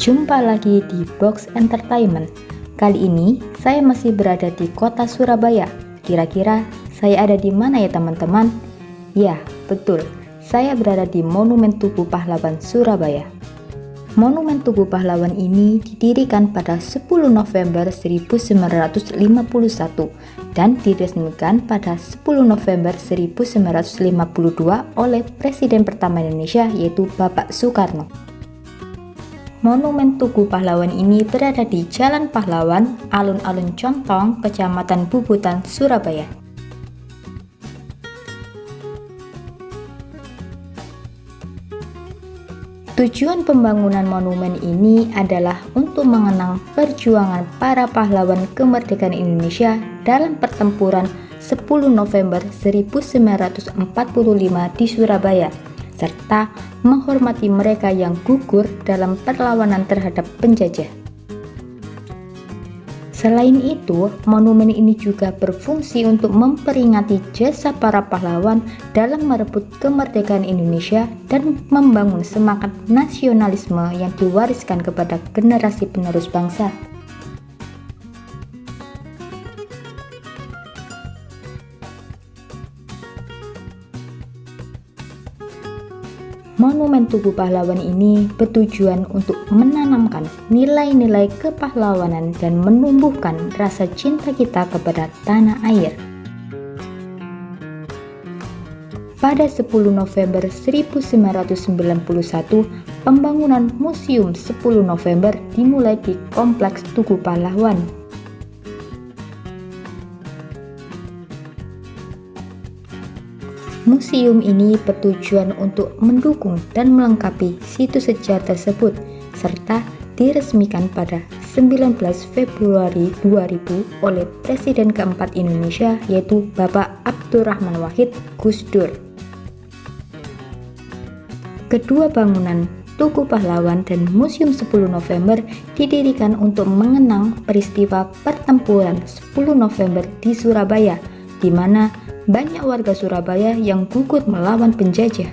Jumpa lagi di Box Entertainment. Kali ini saya masih berada di kota Surabaya. Kira-kira saya ada di mana ya teman-teman? Ya, betul. Saya berada di Monumen Tugu Pahlawan Surabaya. Monumen Tugu Pahlawan ini didirikan pada 10 November 1951 dan diresmikan pada 10 November 1952 oleh Presiden pertama Indonesia yaitu Bapak Soekarno. Monumen Tugu Pahlawan ini berada di Jalan Pahlawan, Alun-Alun Contong, Kecamatan Bubutan, Surabaya. Tujuan pembangunan monumen ini adalah untuk mengenang perjuangan para pahlawan kemerdekaan Indonesia dalam pertempuran 10 November 1945 di Surabaya, serta menghormati mereka yang gugur dalam perlawanan terhadap penjajah. Selain itu, monumen ini juga berfungsi untuk memperingati jasa para pahlawan dalam merebut kemerdekaan Indonesia dan membangun semangat nasionalisme yang diwariskan kepada generasi penerus bangsa. Monumen Tugu Pahlawan ini bertujuan untuk menanamkan nilai-nilai kepahlawanan dan menumbuhkan rasa cinta kita kepada tanah air. Pada 10 November 1991, pembangunan Museum 10 November dimulai di Kompleks Tugu Pahlawan. Museum ini bertujuan untuk mendukung dan melengkapi situs sejarah tersebut, serta diresmikan pada 19 Februari 2000 oleh Presiden keempat Indonesia yaitu Bapak Abdurrahman Wahid Gus Dur. Kedua bangunan Tugu Pahlawan dan Museum 10 November didirikan untuk mengenang peristiwa pertempuran 10 November di Surabaya, di mana banyak warga Surabaya yang gugur melawan penjajah.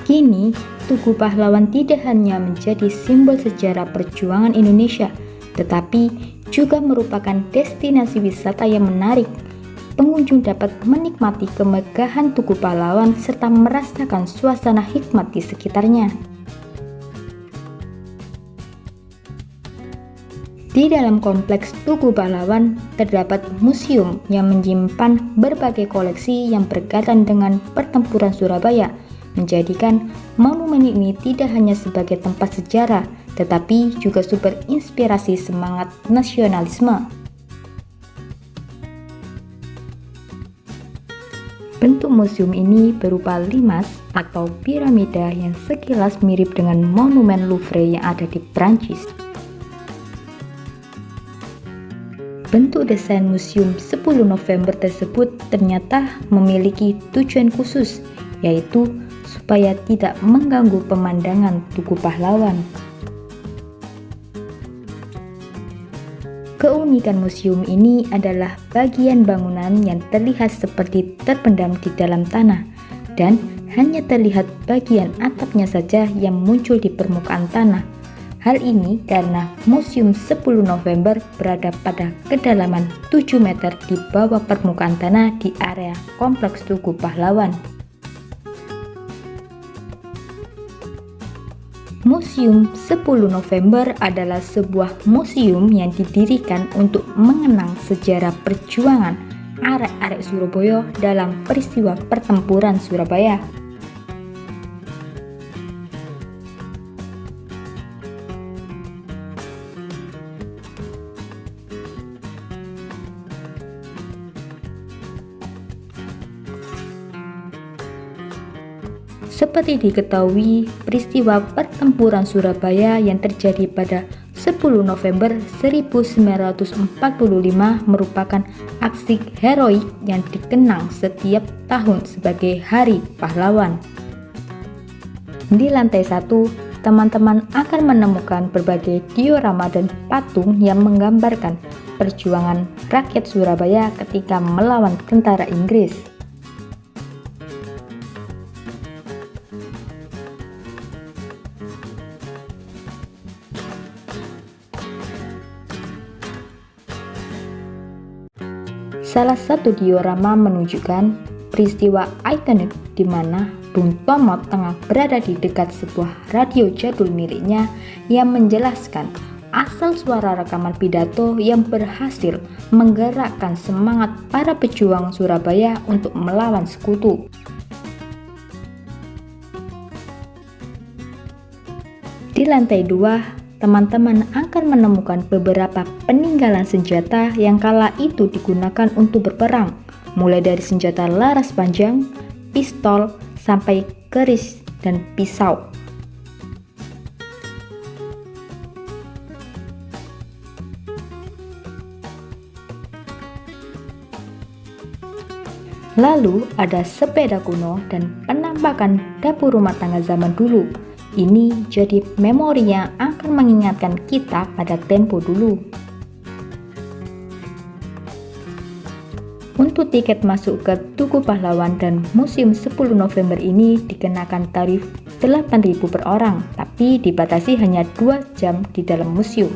Kini, Tugu Pahlawan tidak hanya menjadi simbol sejarah perjuangan Indonesia, tetapi juga merupakan destinasi wisata yang menarik. Pengunjung dapat menikmati kemegahan Tugu Pahlawan serta merasakan suasana hikmat di sekitarnya. Di dalam kompleks Tugu Pahlawan terdapat museum yang menyimpan berbagai koleksi yang berkaitan dengan pertempuran Surabaya, menjadikan monumen ini tidak hanya sebagai tempat sejarah, tetapi juga sumber inspirasi semangat nasionalisme. Bentuk museum ini berupa limas atau piramida yang sekilas mirip dengan monumen Louvre yang ada di Prancis. Bentuk desain Museum 10 November tersebut ternyata memiliki tujuan khusus, yaitu supaya tidak mengganggu pemandangan Tugu Pahlawan. Keunikan museum ini adalah bagian bangunan yang terlihat seperti terpendam di dalam tanah, dan hanya terlihat bagian atapnya saja yang muncul di permukaan tanah. Hal ini karena Museum 10 November berada pada kedalaman 7 meter di bawah permukaan tanah di area Kompleks Tugu Pahlawan. Museum 10 November adalah sebuah museum yang didirikan untuk mengenang sejarah perjuangan arek-arek Surabaya dalam peristiwa pertempuran Surabaya. Seperti diketahui, peristiwa pertempuran Surabaya yang terjadi pada 10 November 1945 merupakan aksi heroik yang dikenang setiap tahun sebagai Hari Pahlawan. Di lantai 1, teman-teman akan menemukan berbagai diorama dan patung yang menggambarkan perjuangan rakyat Surabaya ketika melawan tentara Inggris. Salah satu diorama menunjukkan peristiwa ikonik di mana Bung Tomo tengah berada di dekat sebuah radio jadul miliknya yang menjelaskan asal suara rekaman pidato yang berhasil menggerakkan semangat para pejuang Surabaya untuk melawan sekutu. Di lantai 2, teman-teman akan menemukan beberapa peninggalan senjata yang kala itu digunakan untuk berperang, mulai dari senjata laras panjang, pistol, sampai keris dan pisau. Lalu ada sepeda kuno dan penampakan dapur rumah tangga zaman dulu. Ini jadi memori yang akan mengingatkan kita pada tempo dulu. Untuk tiket masuk ke Tugu Pahlawan dan Museum 10 November ini dikenakan tarif 8.000 per orang, tapi dibatasi hanya 2 jam di dalam museum.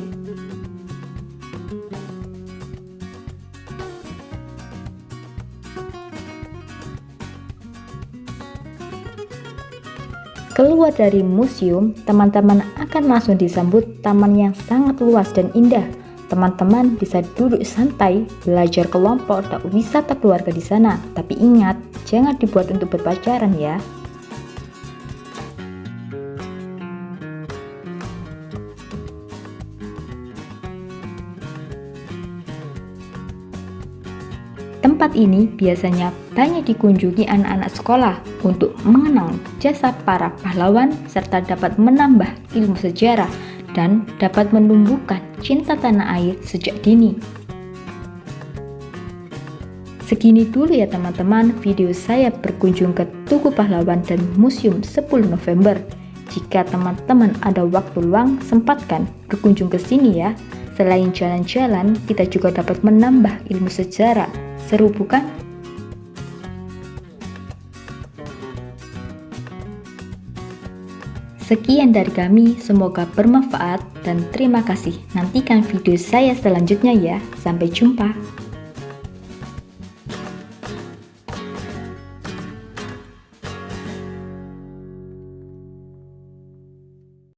Keluar dari museum, teman-teman akan langsung disambut taman yang sangat luas dan indah. Teman-teman bisa duduk santai, belajar kelompok, atau wisata keluarga di sana. Tapi ingat, jangan dibuat untuk berpacaran ya. Tempat ini biasanya banyak dikunjungi anak-anak sekolah untuk mengenang jasa para pahlawan serta dapat menambah ilmu sejarah dan dapat menumbuhkan cinta tanah air sejak dini. Segini dulu ya teman-teman video saya berkunjung ke Tugu Pahlawan dan Museum 10 November. Jika teman-teman ada waktu luang, sempatkan berkunjung ke sini ya. Selain jalan-jalan, kita juga dapat menambah ilmu sejarah. Seru bukan? Sekian dari kami, semoga bermanfaat dan terima kasih. Nantikan video saya selanjutnya ya. Sampai jumpa.